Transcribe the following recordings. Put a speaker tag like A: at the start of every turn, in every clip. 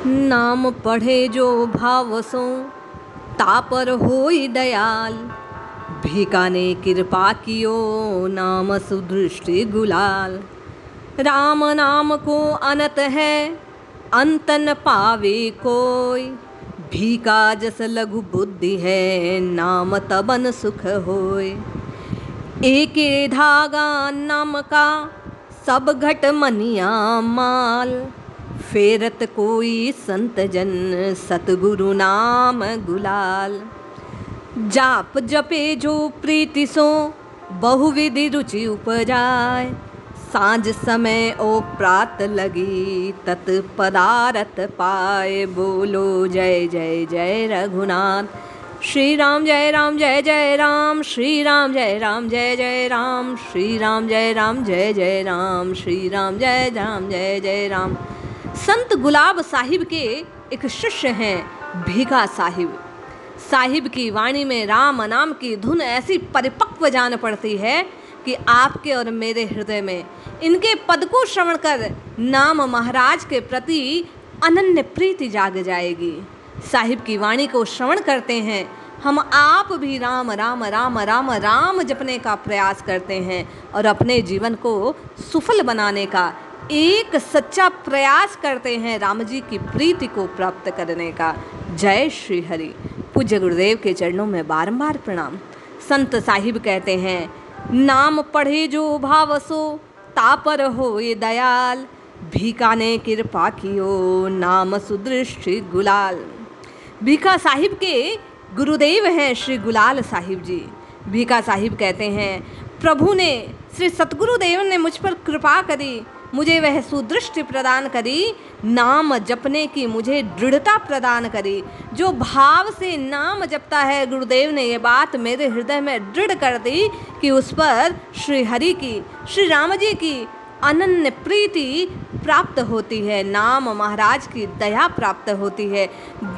A: नाम पढ़े जो भाव सो तापर होई दयाल। भिकाने कृपा कियो नाम सुदृष्टि गुलाल। राम नाम को अनत है अंत न पावे कोई। भीका जस लघु बुद्धि है नाम तबन सुख होय। एके धागा नाम का सब घट मनिया माल। फेरत कोई संत जन सतगुरु नाम गुलाल। जाप जपे जो प्रीति सो बहुविधि रुचि उपजाय। सांझ समय ओ प्रात लगी तत् पदारथ पाए। बोलो जय जय जय रघुनाथ। श्री राम जय राम जय जय राम। श्री राम जय राम जय जय राम। श्री राम जय राम जय जय राम। श्री राम जय राम जय जय राम। संत गुलाब साहिब के एक शिष्य हैं भीखा साहिब। साहिब की वाणी में राम नाम की धुन ऐसी परिपक्व जान पड़ती है कि आपके और मेरे हृदय में इनके पद को श्रवण कर नाम महाराज के प्रति अनन्य प्रीति जाग जाएगी। साहिब की वाणी को श्रवण करते हैं हम आप भी राम राम राम राम राम जपने का प्रयास करते हैं और अपने जीवन को सफल बनाने का एक सच्चा प्रयास करते हैं राम जी की प्रीति को प्राप्त करने का। जय श्री हरि। पूज्य गुरुदेव के चरणों में बारंबार प्रणाम। संत साहिब कहते हैं नाम पढ़े जो भाव सो तापर होए दयाल। भीकाने कृपा कियो नाम सुदृष्टि गुलाल। भीखा साहिब के गुरुदेव हैं श्री गुलाल साहिब जी। भीखा साहिब कहते हैं प्रभु ने श्री सतगुरुदेव ने मुझ पर कृपा करी, मुझे वह सुदृष्टि प्रदान करी, नाम जपने की मुझे दृढ़ता प्रदान करी। जो भाव से नाम जपता है गुरुदेव ने ये बात मेरे हृदय में दृढ़ कर दी कि उस पर श्री हरि की श्री राम जी की अनन्य प्रीति प्राप्त होती है, नाम महाराज की दया प्राप्त होती है।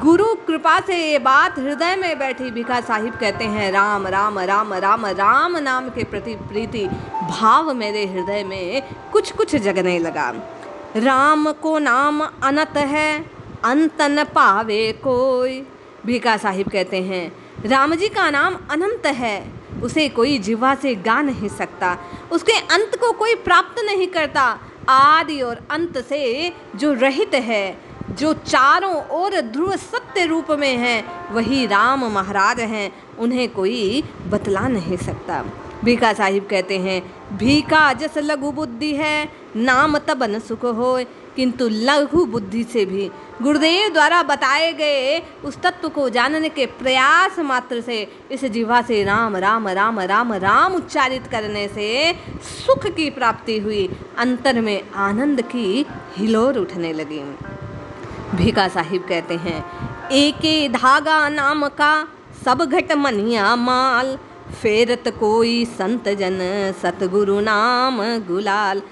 A: गुरु कृपा से ये बात हृदय में बैठी। भीखा साहिब कहते हैं राम राम राम राम राम नाम के प्रति प्रीति भाव मेरे हृदय में कुछ कुछ जगने लगा। राम को नाम अनत है अंत न पावे कोई। भीखा साहिब कहते हैं राम जी का नाम अनंत है, उसे कोई जिह्वा से गा नहीं सकता, उसके अंत को कोई प्राप्त नहीं करता। आदि और अंत से जो रहित है, जो चारों ओर ध्रुव सत्य रूप में है, वही राम महाराज हैं, उन्हें कोई बतला नहीं सकता। भीखा साहिब कहते हैं भीखा जस लघु बुद्धि है नाम तबन सुख होय। किंतु लघु बुद्धि से भी गुरुदेव द्वारा बताए गए उस तत्व को जानने के प्रयास मात्र से इस जिह्वा से राम राम राम राम राम उच्चारित करने से सुख की प्राप्ति हुई। अंतर में आनंद की हिलोर उठने लगी। भीखा साहिब कहते हैं एके धागा नाम का सब घट मनिया माल। फेरत कोई संत जन सतगुरु नाम गुलाल।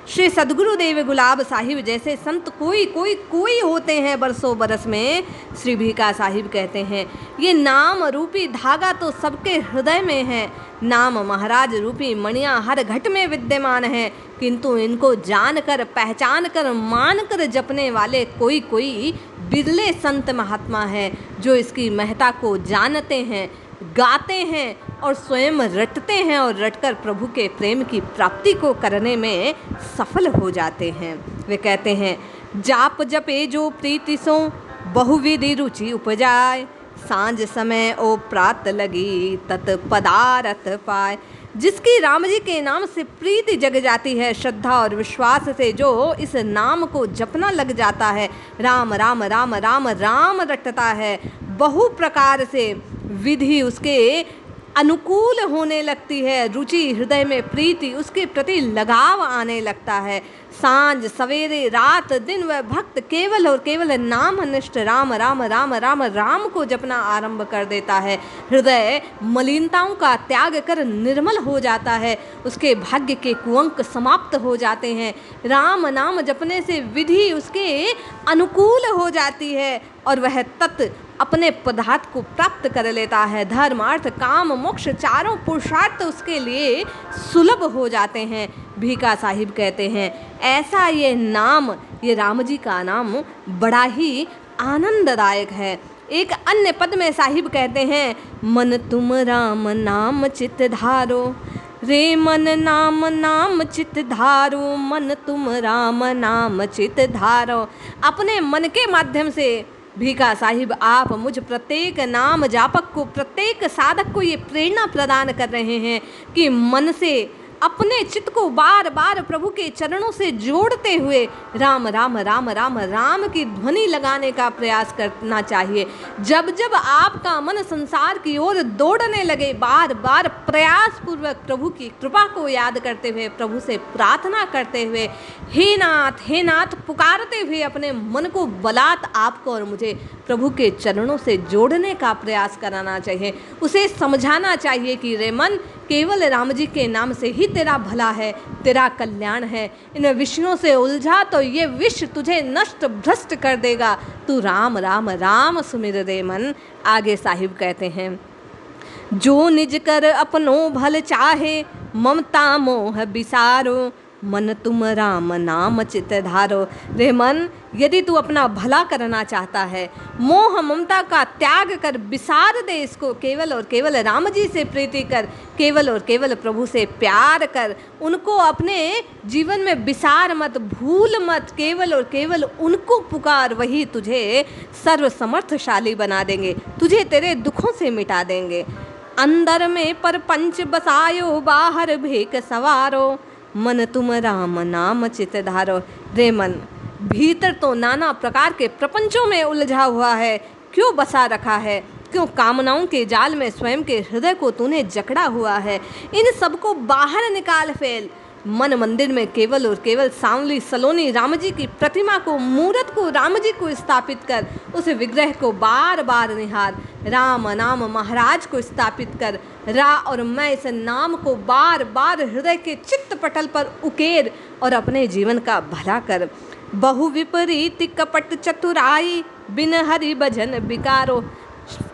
A: श्री सद्गुरुदेव गुलाब साहिब जैसे संत कोई होते हैं बरसों बरस में। श्री भीखा साहिब कहते हैं ये नाम रूपी धागा तो सबके हृदय में है, नाम महाराज रूपी मणियाँ हर घट में विद्यमान है, किंतु इनको जानकर पहचान कर मान कर जपने वाले कोई बिरले संत महात्मा हैं जो इसकी महत्ता को जानते हैं, गाते हैं और स्वयं रटते हैं और रटकर प्रभु के प्रेम की प्राप्ति को करने में सफल हो जाते हैं। वे कहते हैं जाप जपे जो प्रीति सो बहुविधि रुचि उपजाय। सांझ समय ओ प्रात लगी तत् पदारथ पाए। जिसकी राम जी के नाम से प्रीति जग जाती है, श्रद्धा और विश्वास से जो इस नाम को जपना लग जाता है, राम राम राम राम राम रटता है, बहु प्रकार से विधि उसके अनुकूल होने लगती है, रुचि हृदय में प्रीति उसके प्रति लगाव आने लगता है। सांझ सवेरे रात दिन वह भक्त केवल और केवल नामनिष्ठ राम राम राम राम राम को जपना आरंभ कर देता है। हृदय मलिनताओं का त्याग कर निर्मल हो जाता है, उसके भाग्य के कुअंक समाप्त हो जाते हैं। राम नाम जपने से विधि उसके अनुकूल हो जाती है और वह तत् अपने पदार्थ को प्राप्त कर लेता है। धर्म अर्थ काम मोक्ष चारों पुरुषार्थ उसके लिए सुलभ हो जाते हैं। भीखा साहिब कहते हैं ऐसा ये नाम ये राम जी का नाम बड़ा ही आनंददायक है। एक अन्य पद में साहिब कहते हैं, मन तुम राम नाम चित धारो, रे मन नाम नाम चित धारो, मन तुम राम नाम चित धारो। अपने मन के माध्यम से भीखा साहिब आप मुझ प्रत्येक नाम जापक को, प्रत्येक साधक को ये प्रेरणा प्रदान कर रहे हैं कि मन से अपने चित्त को बार बार प्रभु के चरणों से जोड़ते हुए राम राम राम राम राम की ध्वनि लगाने का प्रयास करना चाहिए। जब जब आपका मन संसार की ओर दौड़ने लगे, बार बार प्रयास पूर्वक प्रभु की कृपा को याद करते हुए, प्रभु से प्रार्थना करते हुए, हे नाथ पुकारते हुए अपने मन को बलात् आपको और मुझे प्रभु के चरणों से जोड़ने का प्रयास कराना चाहिए। उसे समझाना चाहिए कि रे मन, केवल राम जी के नाम से ही तेरा भला है, तेरा कल्याण है। इन विषयों से उलझा तो ये विष तुझे नष्ट भ्रष्ट कर देगा। तू राम राम राम सुमिर रे मन। आगे साहिब कहते हैं, जो निज कर अपनो भल चाहे, ममता मोह बिसारो, मन तुम राम नाम चित धारो। रे मन, यदि तू अपना भला करना चाहता है, मोह ममता का त्याग कर बिसार दे इसको, केवल और केवल राम जी से प्रीति कर, केवल और केवल प्रभु से प्यार कर, उनको अपने जीवन में बिसार मत, भूल मत, केवल और केवल उनको पुकार, वही तुझे सर्वसमर्थशाली बना देंगे, तुझे तेरे दुखों से मिटा देंगे। अंदर में पर पंच बसायो, बाहर भेक सवारो, मन तुम राम नाम चित धारो। रे मन, भीतर तो नाना प्रकार के प्रपंचों में उलझा हुआ है, क्यों बसा रखा है, क्यों कामनाओं के जाल में स्वयं के हृदय को तूने जकड़ा हुआ है। इन सबको बाहर निकाल फेल। मन मंदिर में केवल और केवल सांवली सलोनी राम जी की प्रतिमा को, मूर्त को, राम जी को स्थापित कर, उस विग्रह को बार बार निहार, राम नाम महाराज को स्थापित कर, रा और मैं इस नाम को बार बार हृदय के चित्त पटल पर उकेर और अपने जीवन का भला कर। बहु विपरीत कपट चतुराई, बिन हरि भजन बिकारो।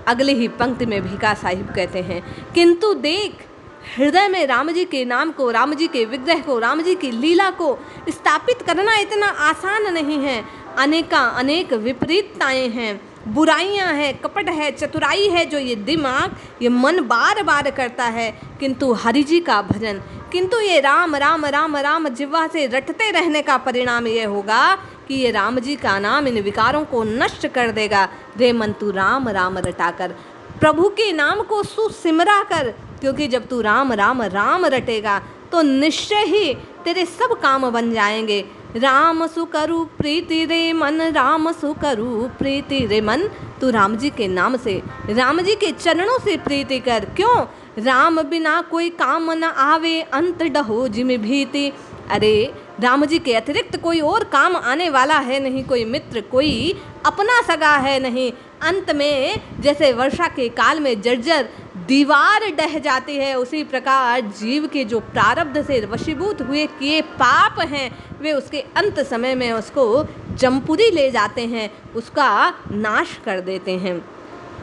A: अगली ही पंक्ति में भीखा साहिब कहते हैं, किंतु देख, हृदय में राम जी के नाम को, राम जी के विग्रह को, राम जी की लीला को स्थापित करना इतना आसान नहीं है। अनेक विपरीतताएं हैं, बुराइयां हैं, कपट है, चतुराई है, जो ये दिमाग, ये मन बार बार करता है। किंतु हरि जी का भजन, किंतु ये राम राम राम राम जिह्वा से रटते रहने का परिणाम ये होगा कि ये राम जी का नाम इन विकारों को नष्ट कर देगा। रे मन, तू राम राम रटाकर प्रभु के नाम को सुसिमरा कर, क्योंकि जब तू राम राम राम रटेगा तो निश्चय ही तेरे सब काम बन जाएंगे। राम सुकरु प्रीति रे मन, राम सुकरु प्रीति रे मन। तू राम जी के नाम से, राम जी के चरणों से प्रीति कर। क्यों? राम बिना कोई काम न आवे, अंत डहो जिम भीति। अरे राम जी के अतिरिक्त कोई और काम आने वाला है नहीं, कोई मित्र, कोई अपना सगा है नहीं। अंत में जैसे वर्षा के काल में जर्जर दीवार ढह जाती है, उसी प्रकार जीव के जो प्रारब्ध से वशीभूत हुए किए पाप हैं, वे उसके अंत समय में उसको जमपुरी ले जाते हैं, उसका नाश कर देते हैं।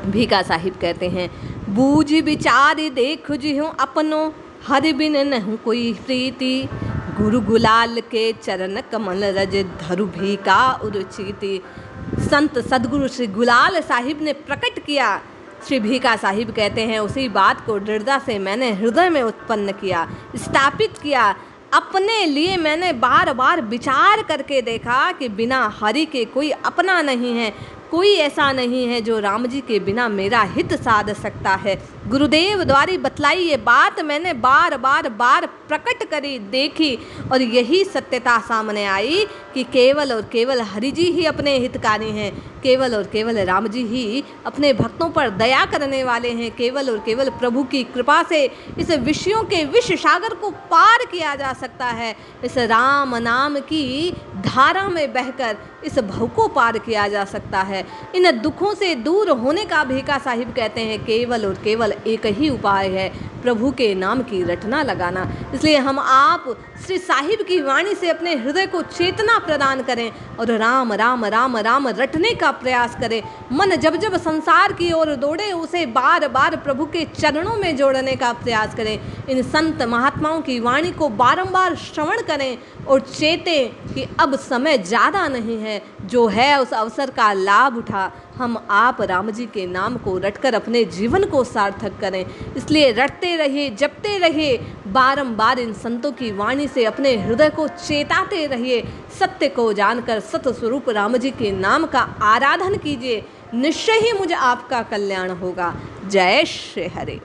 A: भीखा साहिब कहते हैं, बूझ विचार देख जिहूँ अपनो, हरि बिन नहु कोई प्रीति। गुरु गुलाल के चरण कमल रज, धरु भीखा उरुचिति। संत सदगुरु श्री गुलाल साहिब ने प्रकट किया। श्री भीखा साहिब कहते हैं, उसी बात को दृढ़ता से मैंने हृदय में उत्पन्न किया, स्थापित किया। अपने लिए मैंने बार बार विचार करके देखा कि बिना हरि के कोई अपना नहीं है, कोई ऐसा नहीं है जो राम जी के बिना मेरा हित साध सकता है। गुरुदेव द्वारा बतलाई ये बात मैंने बार बार प्रकट करी, देखी, और यही सत्यता सामने आई कि केवल और केवल हरि जी ही अपने हितकारी हैं, केवल और केवल राम जी ही अपने भक्तों पर दया करने वाले हैं। केवल और केवल प्रभु की कृपा से इस विषयों के विष सागर को पार किया जा सकता है। इस राम नाम की धारा में बहकर इस भव को पार किया जा सकता है। इन दुखों से दूर होने का भीखा साहिब कहते हैं, केवल और केवल एक ही उपाय है, प्रभु के नाम की रटना लगाना। इसलिए हम आप श्री साहिब की वाणी से अपने हृदय को चेतना प्रदान करें और राम राम राम राम रटने का प्रयास करें। मन जब जब संसार की ओर दौड़े उसे बार बार प्रभु के चरणों में जोड़ने का प्रयास करें। इन संत महात्माओं की वाणी को बारंबार श्रवण करें और चेतें कि अब समय ज़्यादा नहीं है, जो है उस अवसर का लाभ उठा हम आप राम जी के नाम को रटकर अपने जीवन को सार्थक करें। इसलिए रटते रहिए, जपते रहिए, बारंबार इन संतों की वाणी से अपने हृदय को चेताते रहिए। सत्य को जानकर सत्य स्वरूप राम जी के नाम का आराधन कीजिए, निश्चय ही मुझे आपका कल्याण होगा। जय श्री हरि।